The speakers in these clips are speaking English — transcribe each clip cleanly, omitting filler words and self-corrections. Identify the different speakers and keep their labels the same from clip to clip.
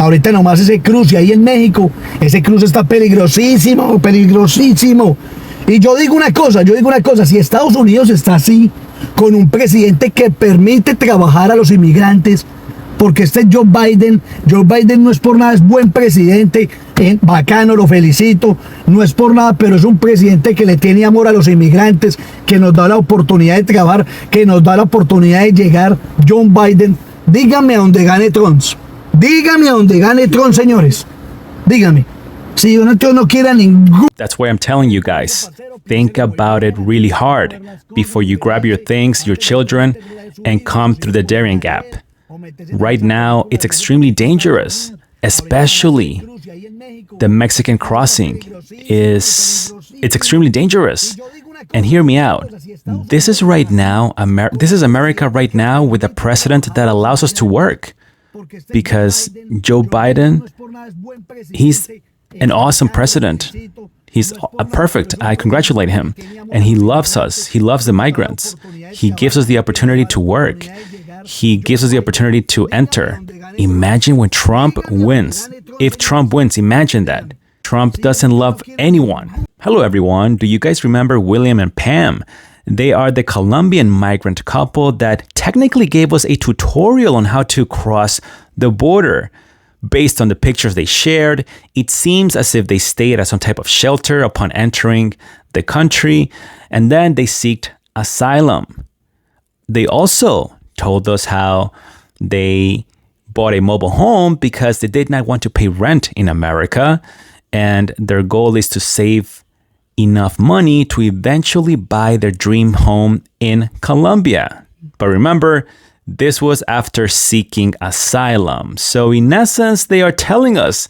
Speaker 1: Ahorita nomás ese cruce ahí en México, ese cruce está peligrosísimo, peligrosísimo. Y yo digo una cosa, si Estados Unidos está así, con un presidente que permite trabajar a los inmigrantes, porque este Joe Biden no es por nada, es buen presidente, bacano, lo felicito, no es por nada, pero es un presidente que le tiene amor a los inmigrantes, que nos da la oportunidad de trabajar, que nos da la oportunidad de llegar. Joe Biden, dígame a dónde gane Trump. Dígame a dónde gane Trump, señores. Dígame. Si Donald no quiera ningún...
Speaker 2: That's why I'm telling you guys, think about it really hard before you grab your things, your children, and come through the Darien Gap. Right now, it's extremely dangerous, especially the Mexican crossing it's extremely dangerous. And hear me out. This is right now, this is America right now with a president that allows us to work. Because Joe Biden, he's an awesome president. He's perfect. I congratulate him. And he loves us. He loves the migrants. He gives us the opportunity to work. He gives us the opportunity to enter. Imagine when Trump wins. If Trump wins, imagine that. Trump doesn't love anyone. Hello, everyone. Do you guys remember William and Pam? They are the Colombian migrant couple that technically gave us a tutorial on how to cross the border. Based on the pictures they shared, it seems as if they stayed at some type of shelter upon entering the country, and then they sought asylum. They also told us how they bought a mobile home because they did not want to pay rent in America, and their goal is to save enough money to eventually buy their dream home in Colombia. But remember, this was after seeking asylum. So in essence, they are telling us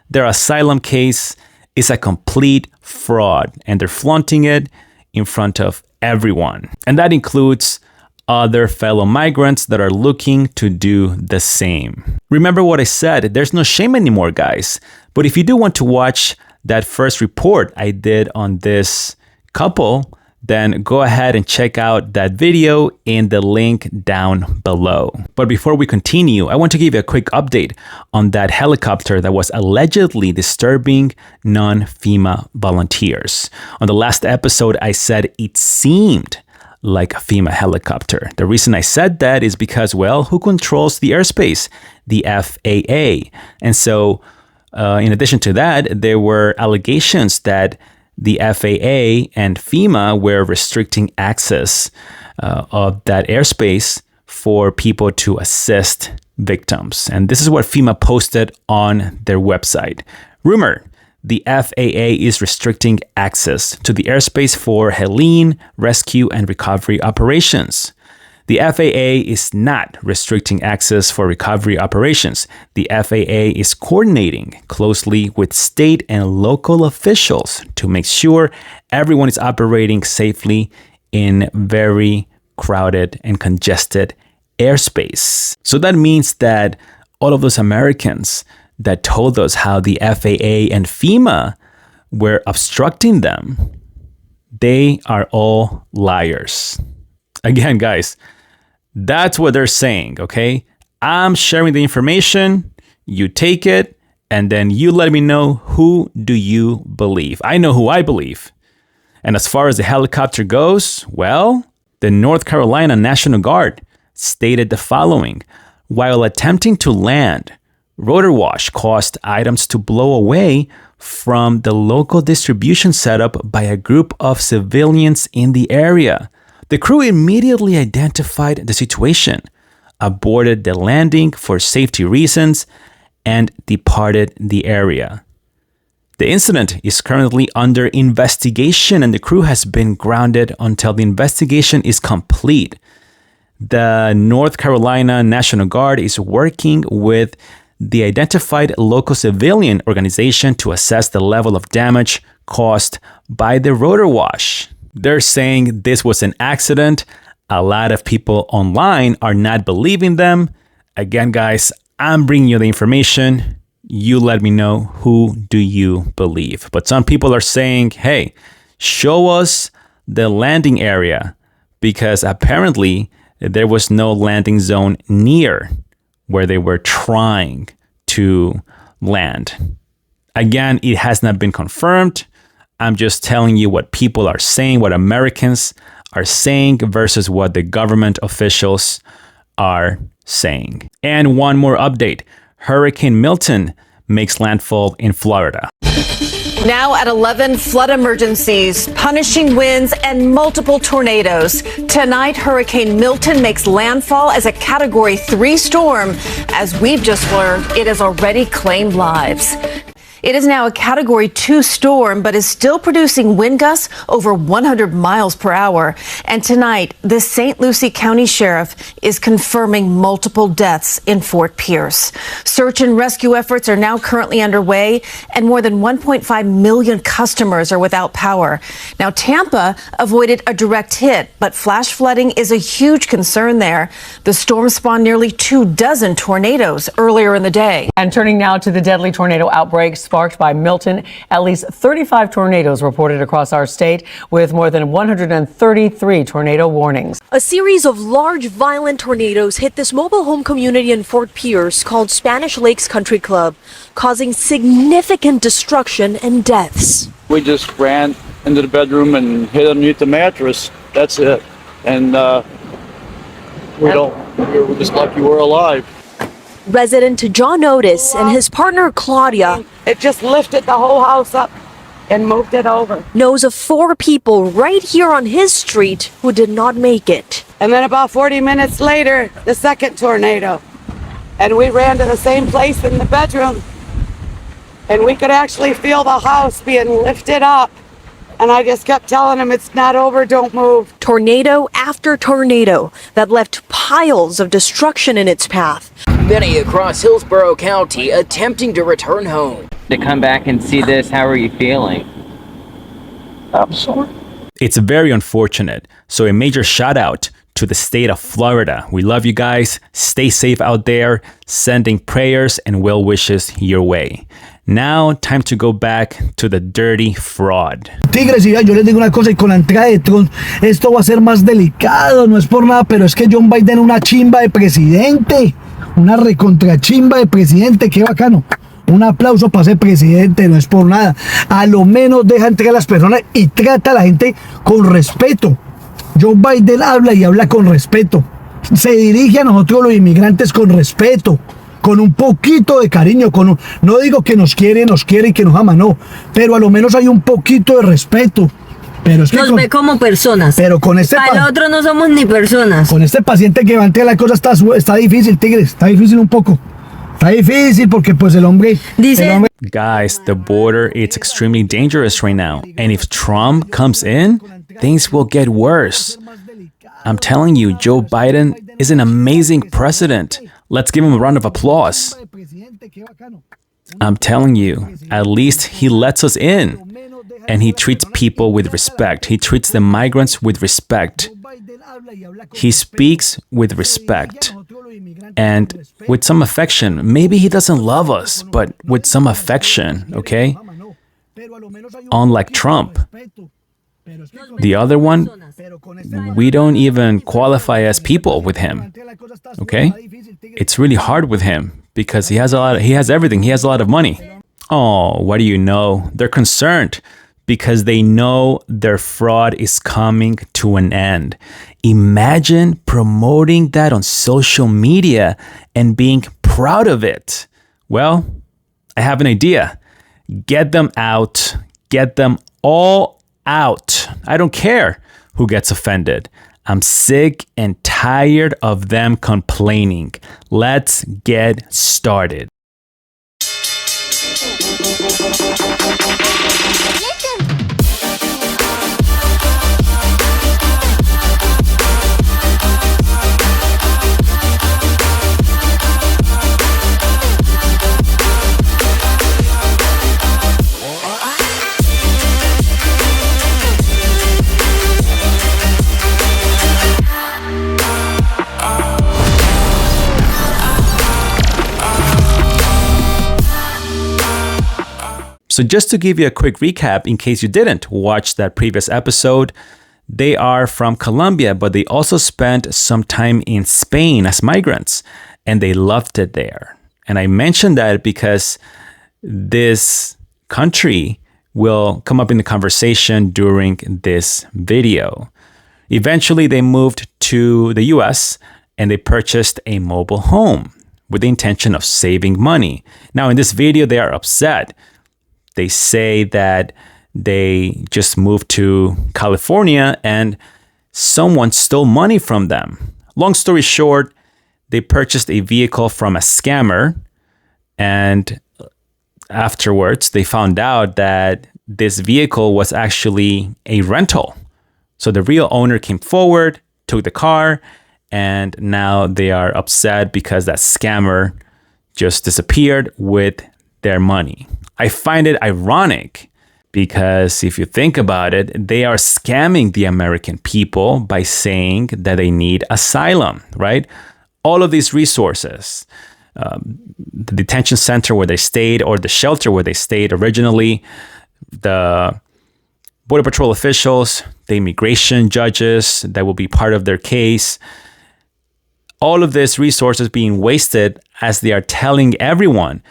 Speaker 2: their asylum case is a complete fraud, and they're flaunting it in front of everyone. And that includes other fellow migrants that are looking to do the same. Remember what I said, there's no shame anymore, guys. But if you do want to watch that first report I did on this couple, then go ahead and check out that video in the link down below. But before we continue, I want to give you a quick update on that helicopter that was allegedly disturbing non-FEMA volunteers. On the last episode, I said it seemed like a FEMA helicopter. The reason I said that is because, well, who controls the airspace? The FAA. And so, in addition to that, there were allegations that the FAA and FEMA were restricting access of that airspace for people to assist victims. And this is what FEMA posted on their website. Rumor, the FAA is restricting access to the airspace for Helene rescue and recovery operations. The FAA is not restricting access for recovery operations. The FAA is coordinating closely with state and local officials to make sure everyone is operating safely in very crowded and congested airspace. So that means that all of those Americans that told us how the FAA and FEMA were obstructing them, they are all liars. Again, guys, that's what they're saying, okay? I'm sharing the information, you take it, and then you let me know who do you believe. I know who I believe. And as far as the helicopter goes, well, the North Carolina National Guard stated the following. While attempting to land, rotor wash caused items to blow away from the local distribution setup by a group of civilians in the area. The crew immediately identified the situation, aborted the landing for safety reasons, and departed the area. The incident is currently under investigation, and the crew has been grounded until the investigation is complete. The North Carolina National Guard is working with the identified local civilian organization to assess the level of damage caused by the rotor wash. They're saying this was an accident. A lot of people online are not believing them. Again, guys, I'm bringing you the information. You let me know who do you believe. But some people are saying, hey, show us the landing area, because apparently there was no landing zone near where they were trying to land. Again, it has not been confirmed. I'm just telling you what people are saying, what Americans are saying versus what the government officials are saying. And one more update. Hurricane Milton makes landfall in Florida.
Speaker 3: Now at 11 flood emergencies, punishing winds and multiple tornadoes. Tonight, Hurricane Milton makes landfall as a Category 3 storm. As we've just learned, it has already claimed lives. It is now a Category 2 storm, but is still producing wind gusts over 100 miles per hour. And tonight, the St. Lucie County Sheriff is confirming multiple deaths in Fort Pierce. Search and rescue efforts are now currently underway, and more than 1.5 million customers are without power. Now, Tampa avoided a direct hit, but flash flooding is a huge concern there. The storm spawned nearly 24 tornadoes earlier in the day.
Speaker 4: And turning now to the deadly tornado outbreak sparked by Milton. At least 35 tornadoes reported across our state, with more than 133 tornado warnings.
Speaker 5: A series of large, violent tornadoes hit this mobile home community in Fort Pierce called Spanish Lakes Country Club, causing significant destruction and deaths.
Speaker 6: We just ran into the bedroom and hid underneath the mattress. That's it. And we're just lucky we're alive.
Speaker 5: Resident John Otis and his partner Claudia,
Speaker 7: it just lifted the whole house up and moved it over.
Speaker 5: Knows of 4 people right here on his street who did not make it.
Speaker 7: And then about 40 minutes later, the second tornado. And we ran to the same place in the bedroom. And we could actually feel the house being lifted up. And I just kept telling him, it's not over, don't move.
Speaker 5: Tornado after tornado that left piles of destruction in its path.
Speaker 8: Many across Hillsborough County attempting to return home.
Speaker 9: To come back and see this, how are you feeling?
Speaker 6: I'm sorry.
Speaker 2: It's very unfortunate. So a major shout out to the state of Florida. We love you guys. Stay safe out there. Sending prayers and well wishes your way. Now, time to go back to the dirty fraud.
Speaker 1: Tigres, y yo les digo una cosa, y con la entrada de Trump, esto va a ser más delicado, no es por nada, pero es que John Biden es una chimba de presidente, una recontrachimba de presidente, qué bacano. Un aplauso para ese presidente, no es por nada. A lo menos deja entrar a las personas y trata a la gente con respeto. John Biden habla y habla con respeto. Se dirige a nosotros los inmigrantes con respeto, con un poquito de cariño, no digo que nos quiere y que nos ama, no, pero a lo menos hay un poquito de respeto. Pero es que
Speaker 10: nos ve como personas.
Speaker 1: Pero con este
Speaker 10: para el otro no somos ni personas.
Speaker 1: Con este paciente que va a entrar la cosa está difícil, Tigres, está difícil un poco. Está difícil porque pues el hombre...
Speaker 2: Guys, the border, it's extremely dangerous right now. And if Trump comes in, things will get worse. I'm telling you, Joe Biden is an amazing president. Let's give him a round of applause. I'm telling you, at least he lets us in. And he treats people with respect. He treats the migrants with respect. He speaks with respect and with some affection. Maybe he doesn't love us, but with some affection, okay? Unlike Trump. The other one, we don't even qualify as people with him, okay? It's really hard with him because he has everything. He has a lot of money. Oh, what do you know? They're concerned because they know their fraud is coming to an end. Imagine promoting that on social media and being proud of it. Well, I have an idea. Get them out. Get them all out. I don't care who gets offended. I'm sick and tired of them complaining. Let's get started. So just to give you a quick recap, in case you didn't watch that previous episode, they are from Colombia, but they also spent some time in Spain as migrants, and they loved it there. And I mention that because this country will come up in the conversation during this video. Eventually, they moved to the US and they purchased a mobile home with the intention of saving money. Now, in this video, they are upset. They say that they just moved to California and someone stole money from them. Long story short, they purchased a vehicle from a scammer, and afterwards, they found out that this vehicle was actually a rental. So the real owner came forward, took the car, and now they are upset because that scammer just disappeared with their money. I find it ironic because if you think about it, they are scamming the American people by saying that they need asylum, right? All of these resources, the detention center where they stayed or the shelter where they stayed originally, the Border Patrol officials, the immigration judges that will be part of their case, all of this resources being wasted as they are telling everyone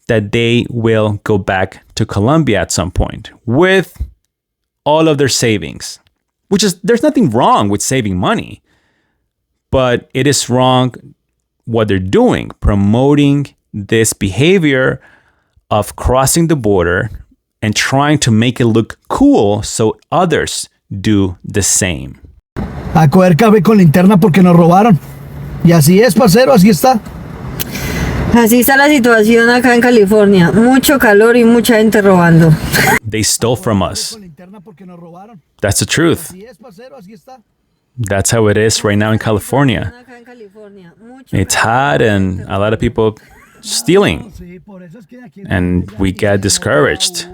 Speaker 2: that they will go back to Colombia at some point with all of their savings, which is, there's nothing wrong with saving money, but it is wrong what they're doing, promoting this behavior of crossing the border and trying to make it look cool so others do the same.
Speaker 1: A coger café con linterna porque nos robaron. Y así es, parcero, así está.
Speaker 10: Así está la situación acá en California. Mucho calor y mucha gente robando.
Speaker 2: They stole from us. That's the truth. That's how it is right now in California. It's hot and a lot of people stealing. And we get discouraged.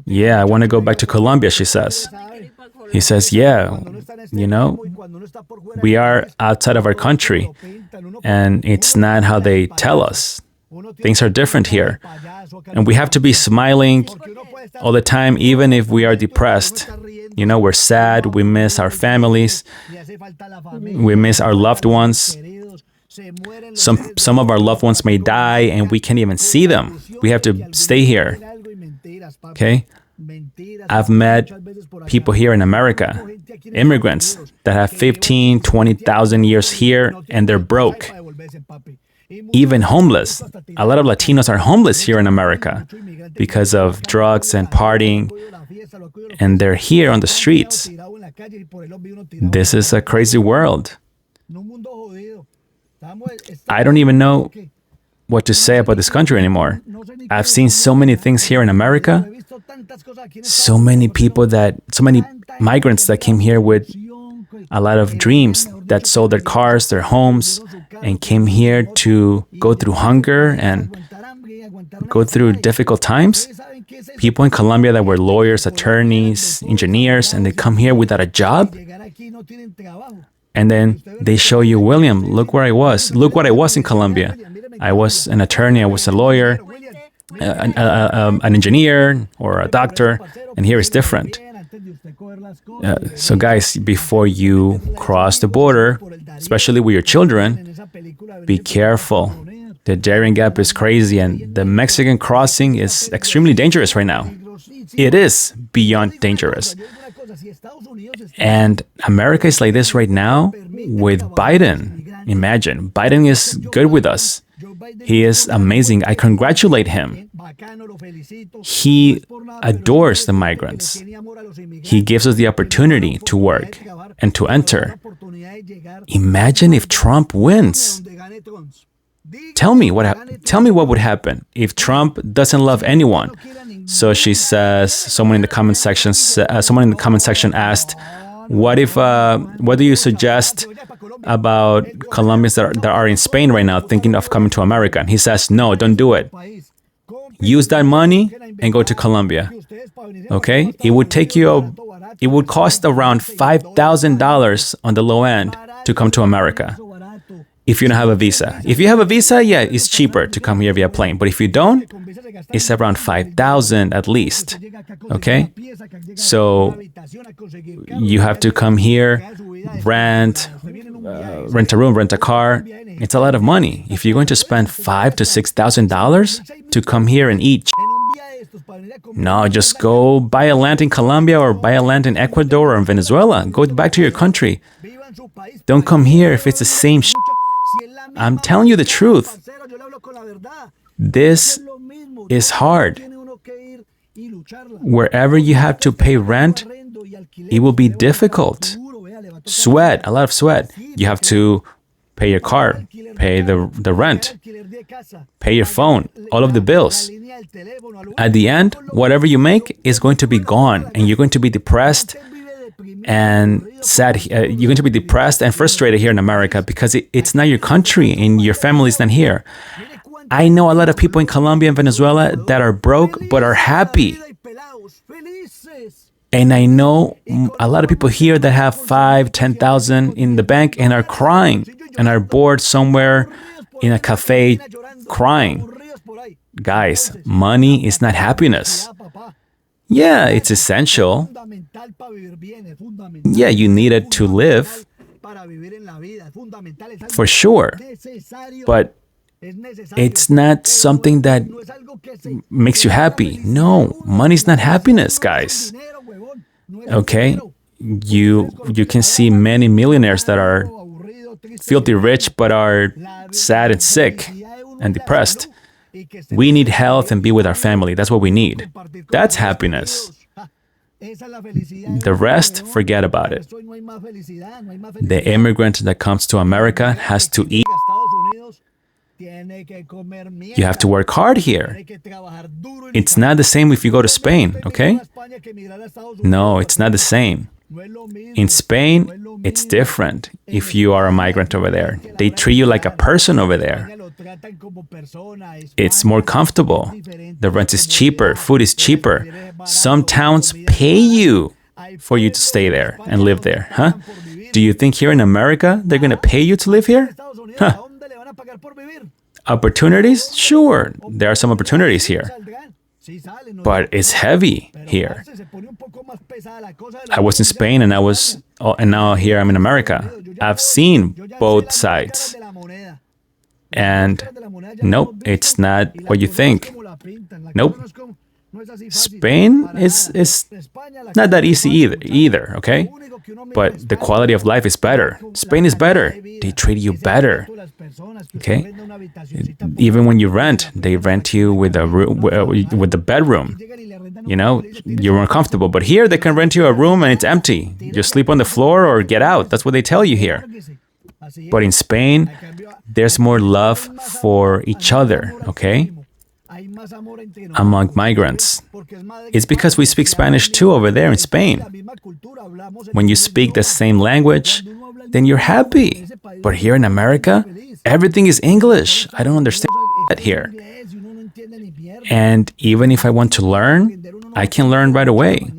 Speaker 2: Yeah, I want to go back to Colombia, she says. He says, yeah, you know, we are outside of our country and it's not how they tell us. Things are different here. And we have to be smiling all the time, even if we are depressed. You know, we're sad, we miss our families, we miss our loved ones. Some of our loved ones may die and we can't even see them. We have to stay here. Okay? I've met people here in America, immigrants that have 15, 20,000 years here and they're broke. Even homeless. A lot of Latinos are homeless here in America because of drugs and partying, and they're here on the streets. This is a crazy world. I don't even know what to say about this country anymore. I've seen so many things here in America, so many migrants that came here with a lot of dreams, that sold their cars, their homes, and came here to go through hunger and go through difficult times. People in Colombia that were lawyers, attorneys, engineers, and they come here without a job. And then they show you, William, look where I was. Look what I was in Colombia. I was an attorney, I was a lawyer, an engineer or a doctor, and here is different. So guys, before you cross the border, especially with your children, be careful. The Darien Gap is crazy and the Mexican crossing is extremely dangerous right now. It is beyond dangerous. And America is like this right now with Biden. Imagine, Biden is good with us. He is amazing. I congratulate him. He adores the migrants. He gives us the opportunity to work and to enter. Imagine if Trump wins. Tell me what would happen if Trump doesn't love anyone. So she says, someone in the comment section asked, what do you suggest about Colombians that are in Spain right now thinking of coming to America? And he says, no, don't do it. Use that money and go to Colombia. Okay? It would cost around $5,000 on the low end to come to America if you don't have a visa. If you have a visa, yeah, it's cheaper to come here via plane. But if you don't, it's around $5,000 at least. Okay? So you have to come here, rent, rent a room, rent a car. It's a lot of money. If you're going to spend $5,000 to $6,000 to come here and eat, no, just go buy a land in Colombia or buy a land in Ecuador or in Venezuela. Go back to your country. Don't come here if it's the same shit. I'm telling you the truth. This is hard. Wherever you have to pay rent, it will be difficult. Sweat, a lot of sweat. You have to pay your car, pay the rent, pay your phone, all of the bills. At the end, whatever you make is going to be gone, and you're going to be depressed and sad. You're going to be depressed and frustrated here in America because it's not your country and your family's not here. I know a lot of people in Colombia and Venezuela that are broke but are happy. And I know a lot of people here that have 5,000, 10,000 in the bank and are crying and are bored somewhere in a cafe crying. Guys, money is not happiness. Yeah, it's essential. Yeah, you need it to live. For sure. But it's not something that makes you happy. No, money's not happiness, guys. Okay? You can see many millionaires that are filthy rich but are sad and sick and depressed. We need health and be with our family. That's what we need. That's happiness. The rest, forget about it. The immigrant that comes to America has to eat. You have to work hard here. It's not the same if you go to Spain, okay? No, it's not the same. In Spain, it's different if you are a migrant over there. They treat you like a person over there. It's more comfortable. The rent is cheaper. Food is cheaper. Some towns pay you for you to stay there and live there, huh? Do you think here in America they're going to pay you to live here? Huh. Opportunities? Sure, there are some opportunities here. But it's heavy here. I was in Spain and now here I'm in America. I've seen both sides. And nope, it's not what you think. Nope. Spain is not that easy either, okay? But the quality of life is better. Spain is better. They treat you better, okay? Even when you rent, they rent you with a room, with the bedroom. You know, you're more comfortable. But here, they can rent you a room and it's empty. You sleep on the floor or get out. That's what they tell you here. But in Spain, there's more love for each other, okay? Among migrants. It's because we speak Spanish too over there in Spain. When you speak the same language, then you're happy. But here in America, everything is English. I don't understand that here. And even if I want to learn, I can learn right away.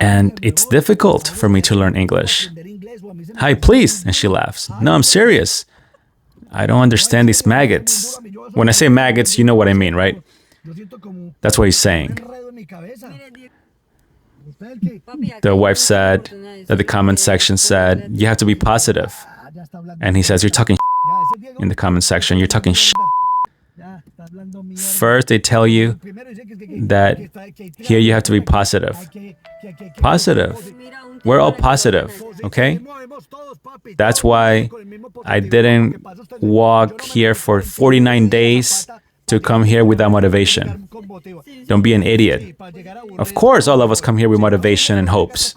Speaker 2: And it's difficult for me to learn English. Hi, please. And she laughs. No, I'm serious. I don't understand these maggots. When I say maggots, you know what I mean, right? That's what he's saying. The wife said, that the comment section said, you have to be positive. And he says, you're talking in the comment section. You're talking First, they tell you that here you have to be positive. Positive. We're all positive, okay? That's why I didn't walk here for 49 days to come here without motivation. Don't be an idiot. Of course, all of us come here with motivation and hopes.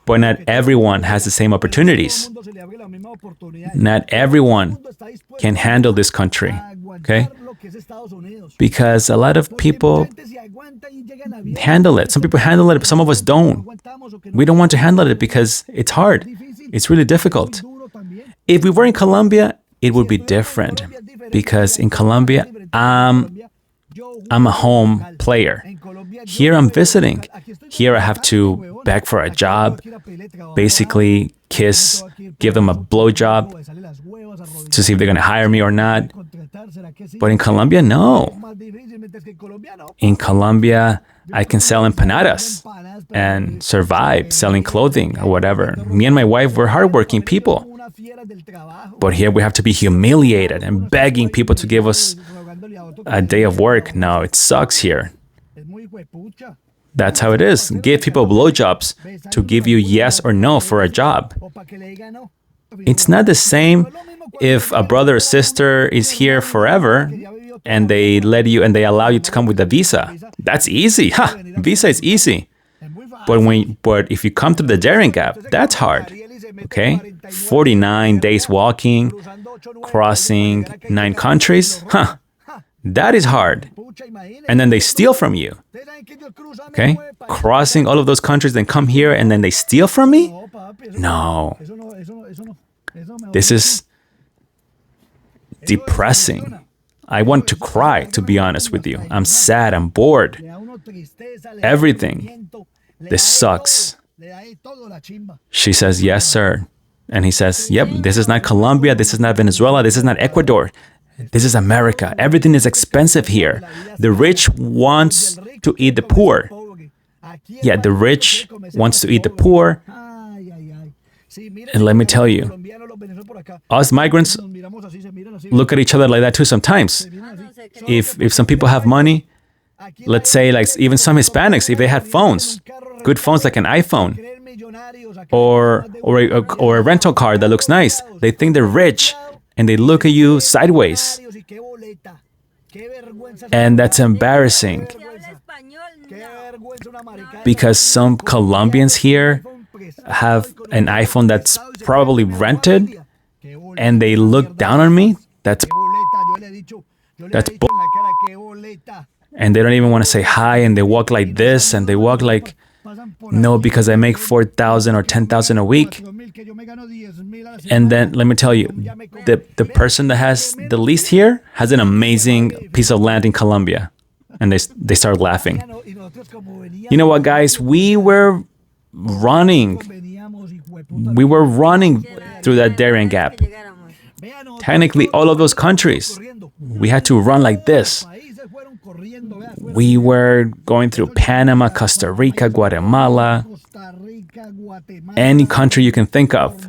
Speaker 2: But not everyone has the same opportunities. Not everyone can handle this country, okay? Because a lot of people handle it. Some people handle it, but some of us don't. We don't want to handle it because it's hard. It's really difficult. If we were in Colombia, it would be different. Because in Colombia, I'm a home player. Here I'm visiting. Here I have to beg for a job, basically give them a blowjob to see if they're going to hire me or not. But in Colombia, no. In Colombia, I can sell empanadas and survive selling clothing or whatever. Me and my wife were hardworking people. But here we have to be humiliated and begging people to give us a day of work. No, it sucks here. That's how it is. Give people blowjobs to give you yes or no for a job. It's not the same if a brother or sister is here forever and they allow you to come with a visa. That's easy. Visa is easy. But if you come through the daring gap, that's hard. Okay? 49 days walking, crossing 9 countries. That is hard. And then they steal from you. Okay? Crossing all of those countries, then come here and then they steal from me? No. This is depressing. I want to cry, to be honest with you. I'm sad. I'm bored. Everything. This sucks. She says, yes, sir. And he says, yep, this is not Colombia. This is not Venezuela. This is not Ecuador. This is America. Everything is expensive here. The rich wants to eat the poor. Yeah, the rich wants to eat the poor. And let me tell you, us migrants look at each other like that too sometimes. If some people have money, let's say like even some Hispanics, if they had phones, good phones like an iPhone or a rental car that looks nice, they think they're rich and they look at you sideways. And that's embarrassing. Because some Colombians here have an iPhone that's probably rented and they look down on me. That's and they don't even want to say hi and they walk like this and they walk like, no, because I make 4,000 or 10,000 a week. And then let me tell you, the person that has the least here has an amazing piece of land in Colombia. And they start laughing. You know what, guys? We were running through that daring gap. Technically, all of those countries, we had to run like this. We were going through Panama, Costa Rica, Guatemala, any country you can think of.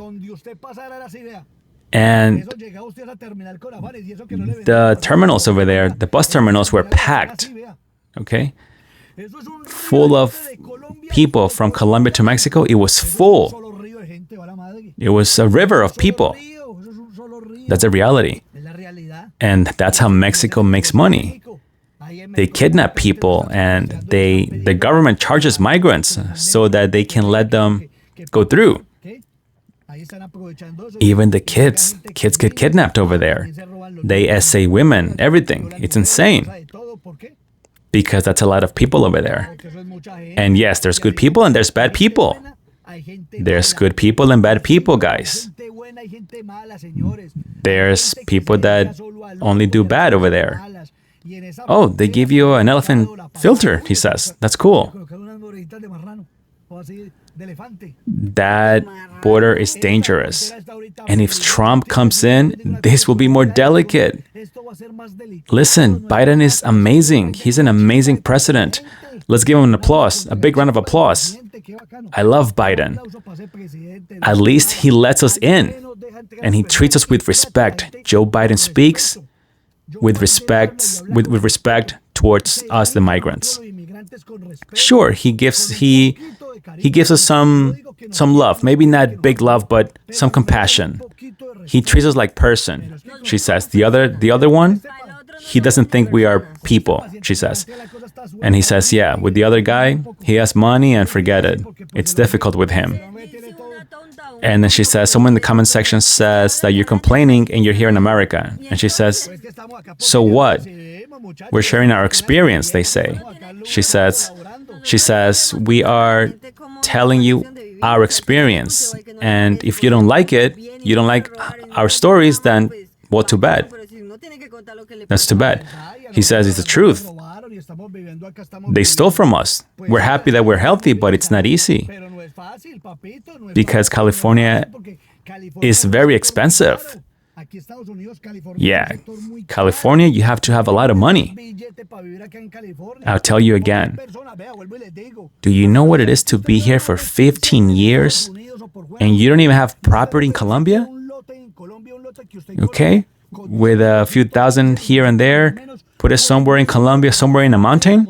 Speaker 2: And the terminals over there, the bus terminals were packed, okay? Full of people from Colombia to Mexico. It was full. It was a river of people. That's a reality. And that's how Mexico makes money. They kidnap people and the government charges migrants so that they can let them go through. Even the kids get kidnapped over there. They essay women, everything. It's insane. Because that's a lot of people over there. And yes, there's good people and there's bad people. There's good people and bad people, guys. There's people that only do bad over there. Oh, they give you an elephant filter, he says. That's cool. That border is dangerous. And if Trump comes in, this will be more delicate. Listen, Biden is amazing. He's an amazing president. Let's give him an applause, a big round of applause. I love Biden. At least he lets us in and he treats us with respect. Joe Biden speaks with respect towards us, the migrants. Sure, he gives us some love, maybe not big love, but some compassion. He treats us like person, she says. The other one, he doesn't think we are people, she says. And he says, yeah, with the other guy, he has money and forget it. It's difficult with him. And then she says, someone in the comment section says that you're complaining and you're here in America. And she says, so what? We're sharing our experience, they say. She says, we are telling you our experience. And if you don't like it, you don't like our stories, then well, too bad. That's too bad. He says it's the truth. They stole from us. We're happy that we're healthy, but it's not easy. Because California is very expensive. Yeah, California, you have to have a lot of money. I'll tell you again. Do you know what it is to be here for 15 years and you don't even have property in Colombia? Okay, with a few thousand here and there, put it somewhere in Colombia, somewhere in a mountain.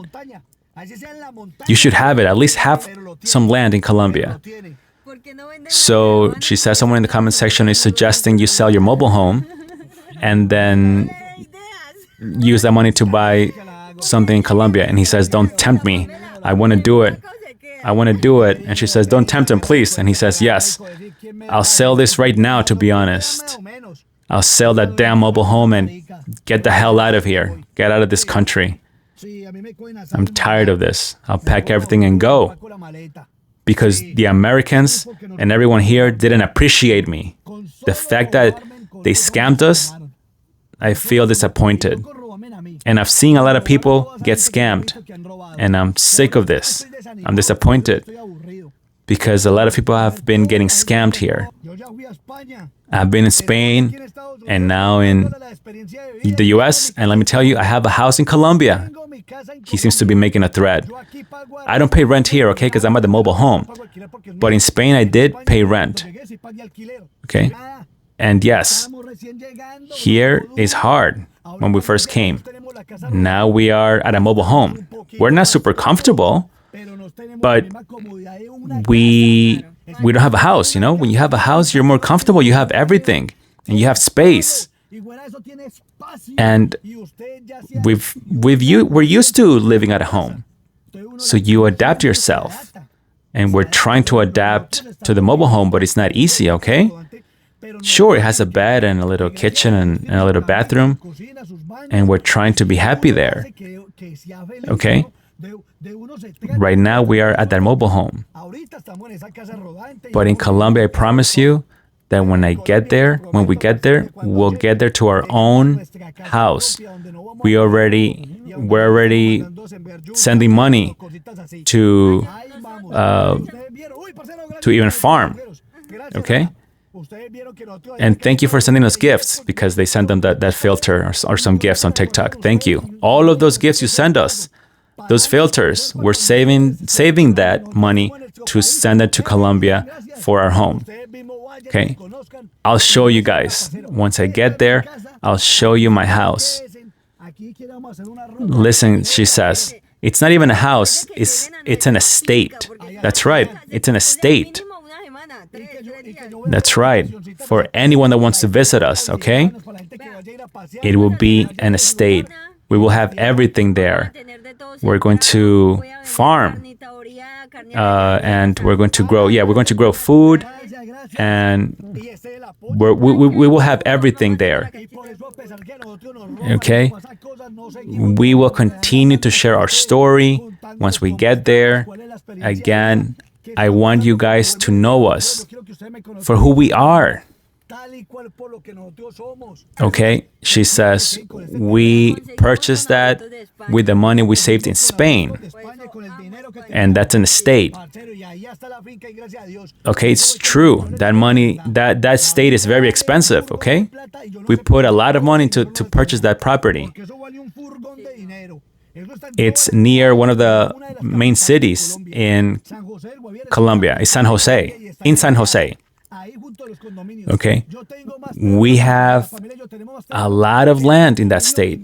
Speaker 2: You should have it, at least have some land in Colombia. So she says someone in the comment section is suggesting you sell your mobile home and then use that money to buy something in Colombia. And he says, don't tempt me. I want to do it. I want to do it. And she says, don't tempt him, please. And he says, yes, I'll sell this right now, to be honest. I'll sell that damn mobile home and get the hell out of here. Get out of this country. I'm tired of this. I'll pack everything and go. Because the Americans and everyone here didn't appreciate me. The fact that they scammed us, I feel disappointed. And I've seen a lot of people get scammed. And I'm sick of this. I'm disappointed. Because a lot of people have been getting scammed here. I've been in Spain and now in the US. And let me tell you, I have a house in Colombia. He seems to be making a threat. I don't pay rent here, okay, because I'm at the mobile home. But in Spain, I did pay rent. Okay? And yes, here is hard when we first came. Now we are at a mobile home. We're not super comfortable, but we don't have a house, you know? When you have a house, you're more comfortable. You have everything, and you have space. And we're used to living at a home. So you adapt yourself. And we're trying to adapt to the mobile home, but it's not easy, okay? Sure, it has a bed and a little kitchen and a little bathroom. And we're trying to be happy there. Okay? Right now, we are at that mobile home. But in Colombia, I promise you that when we get there, we'll get there to our own house. We're already sending money to even farm. Okay? And thank you for sending us gifts, because they send them that filter or some gifts on TikTok. Thank you. All of those gifts you send us, those filters, we're saving that money to send it to Colombia for our home. Okay? I'll show you guys. Once I get there, I'll show you my house. Listen, she says, it's not even a house, it's an estate. That's right, it's an estate. That's right, for anyone that wants to visit us, okay? It will be an estate. We will have everything there. We're going to farm. And we're going to grow food. And we will have everything there. Okay? We will continue to share our story once we get there. Again, I want you guys to know us for who we are. Okay? She says, we purchased that with the money we saved in Spain. And that's an estate. Okay, it's true. That money, that estate is very expensive, okay? We put a lot of money to purchase that property. It's near one of the main cities in Colombia. It's San Jose. In San Jose. Okay? We have a lot of land in that state.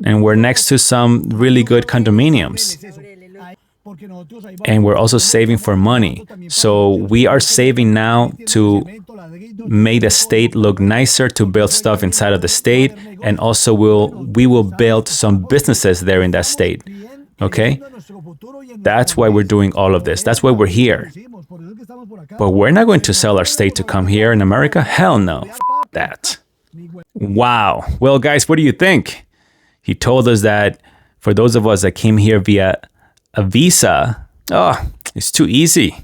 Speaker 2: And we're next to some really good condominiums. And we're also saving for money. So we are saving now to make the state look nicer, to build stuff inside of the state. And also we will build some businesses there in that state. Okay? That's why we're doing all of this. That's why we're here. But we're not going to sell our state to come here in America. Hell no. F that. Wow. Well, guys, what do you think? He told us that for those of us that came here via a visa, it's too easy.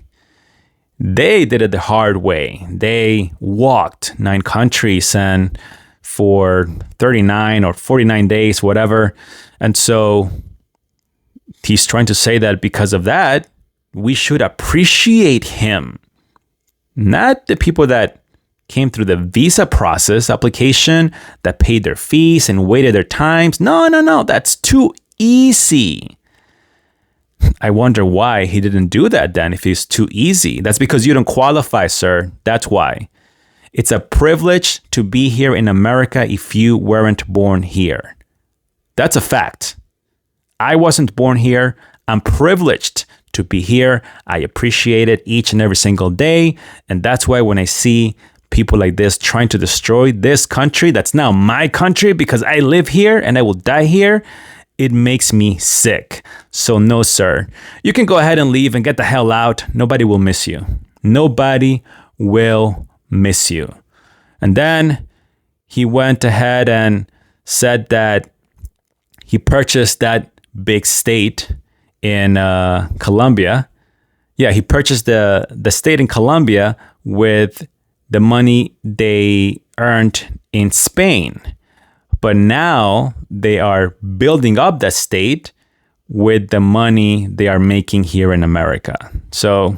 Speaker 2: They did it the hard way. They walked 9 countries and for 39 or 49 days, whatever. And so he's trying to say that because of that, we should appreciate him. Not the people that came through the visa process application, that paid their fees and waited their times. No, that's too easy. I wonder why he didn't do that then if it's too easy. That's because you don't qualify, sir. That's why. It's a privilege to be here in America if you weren't born here. That's a fact. I wasn't born here. I'm privileged to be here. I appreciate it each and every single day. And that's why when I see people like this trying to destroy this country that's now my country because I live here and I will die here, it makes me sick. So no, sir. You can go ahead and leave and get the hell out. Nobody will miss you. Nobody will miss you. And then he went ahead and said that he purchased that big state in Colombia. Yeah, he purchased the state in Colombia with the money they earned in Spain. But now they are building up that state with the money they are making here in America. So,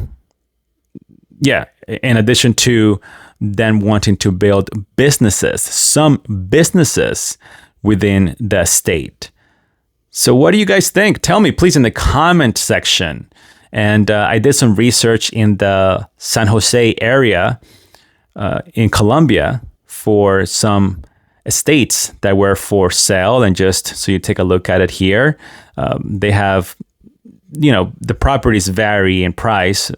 Speaker 2: yeah, in addition to them wanting to build businesses, some businesses within the state. So what do you guys think? Tell me, please, in the comment section. And I did some research in the San Jose area in Colombia for some estates that were for sale. And just so you take a look at it here, they have, the properties vary in price,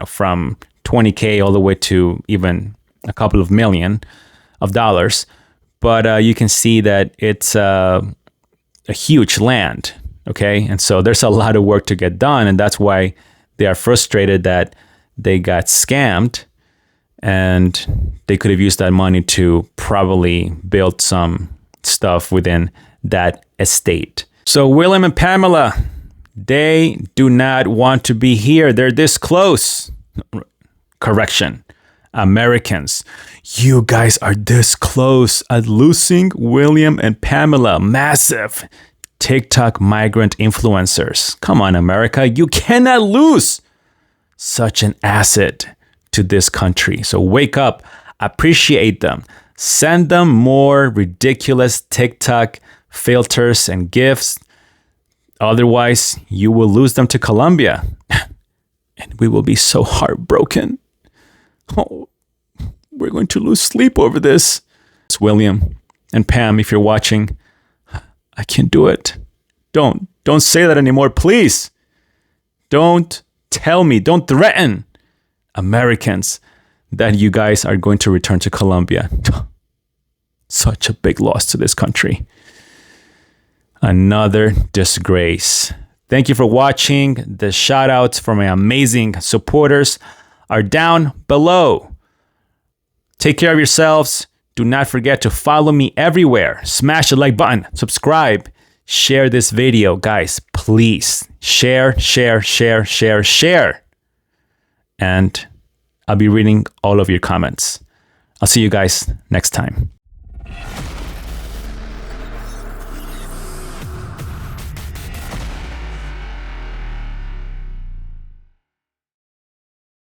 Speaker 2: from $20K all the way to even a couple of million of dollars. But you can see that it's a huge land, okay? And so there's a lot of work to get done, and that's why they are frustrated that they got scammed, and they could have used that money to probably build some stuff within that estate. So William and Pamela, they do not want to be here. They're this close. Correction. Americans, you guys are this close at losing William and Pamela, massive TikTok migrant influencers. Come on, America, you cannot lose such an asset to this country. So wake up, appreciate them, send them more ridiculous TikTok filters and gifts. Otherwise, you will lose them to Colombia, and we will be so heartbroken. Oh, we're going to lose sleep over this. It's William and Pam, if you're watching, I can't do it. Don't say that anymore, please. Don't tell me, don't threaten Americans that you guys are going to return to Colombia. Such a big loss to this country. Another disgrace. Thank you for watching. The shout outs for my amazing supporters are down below. Take care of yourselves. Do not forget to follow me everywhere. Smash the like button, subscribe, share this video. Guys, please share. And I'll be reading all of your comments. I'll see you guys next time.